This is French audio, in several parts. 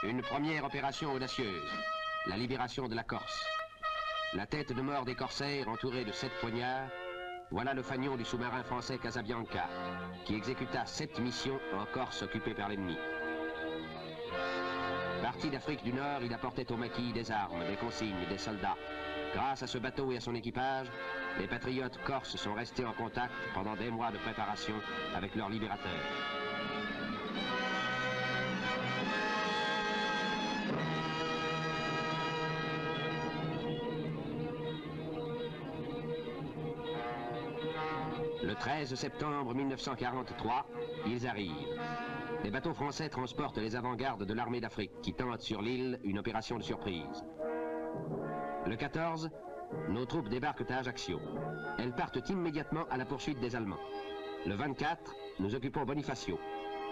Une première opération audacieuse, la libération de la Corse. La tête de mort des corsaires entourée de 7 poignards, voilà le fanion du sous-marin français Casabianca, qui exécuta 7 missions en Corse occupée par l'ennemi. Parti d'Afrique du Nord, il apportait au maquis des armes, des consignes, des soldats. Grâce à ce bateau et à son équipage, les patriotes corses sont restés en contact pendant des mois de préparation avec leur libérateur. Le 13 septembre 1943, ils arrivent. Les bateaux français transportent les avant-gardes de l'armée d'Afrique qui tentent sur l'île une opération de surprise. Le 14, nos troupes débarquent à Ajaccio. Elles partent immédiatement à la poursuite des Allemands. Le 24, nous occupons Bonifacio.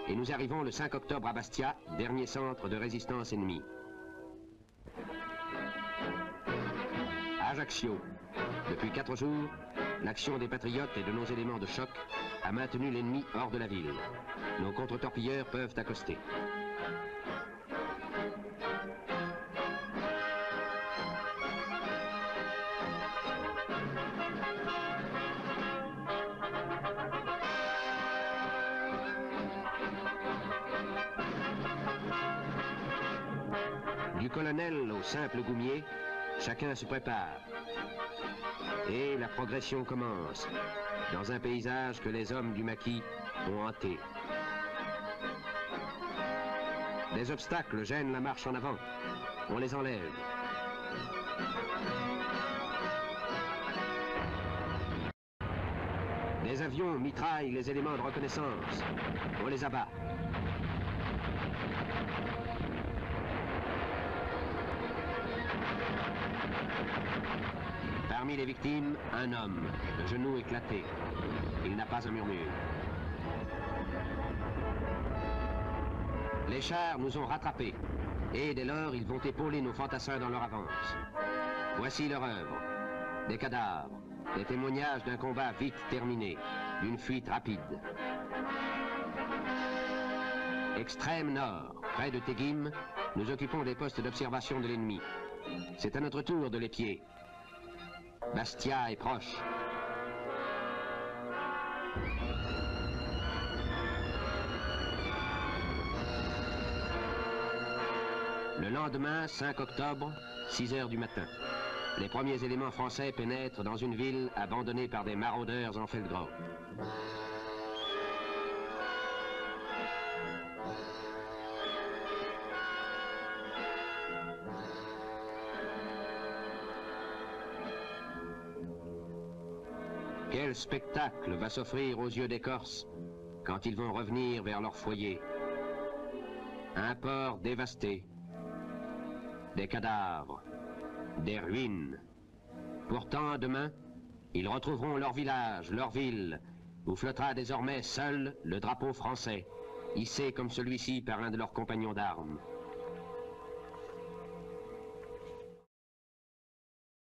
Et nous arrivons le 5 octobre à Bastia, dernier centre de résistance ennemie. Ajaccio. Depuis 4 jours, l'action des patriotes et de nos éléments de choc a maintenu l'ennemi hors de la ville. Nos contre-torpilleurs peuvent accoster. Du colonel au simple goumier, chacun se prépare. Et la progression commence, dans un paysage que les hommes du maquis ont hanté. Des obstacles gênent la marche en avant. On les enlève. Des avions mitraillent les éléments de reconnaissance. On les abat. Parmi les victimes, un homme, le genou éclaté. Il n'a pas un murmure. Les chars nous ont rattrapés, et dès lors, ils vont épauler nos fantassins dans leur avance. Voici leur œuvre. Des cadavres, des témoignages d'un combat vite terminé, d'une fuite rapide. Extrême nord, près de Teguim, nous occupons des postes d'observation de l'ennemi. C'est à notre tour de l'épier. Bastia est proche. Le lendemain, 5 octobre, 6 heures du matin, les premiers éléments français pénètrent dans une ville abandonnée par des maraudeurs en Feldgrau. Quel spectacle va s'offrir aux yeux des Corses quand ils vont revenir vers leur foyer? Un port dévasté, des cadavres, des ruines. Pourtant, demain, ils retrouveront leur village, leur ville, où flottera désormais seul le drapeau français, hissé comme celui-ci par un de leurs compagnons d'armes.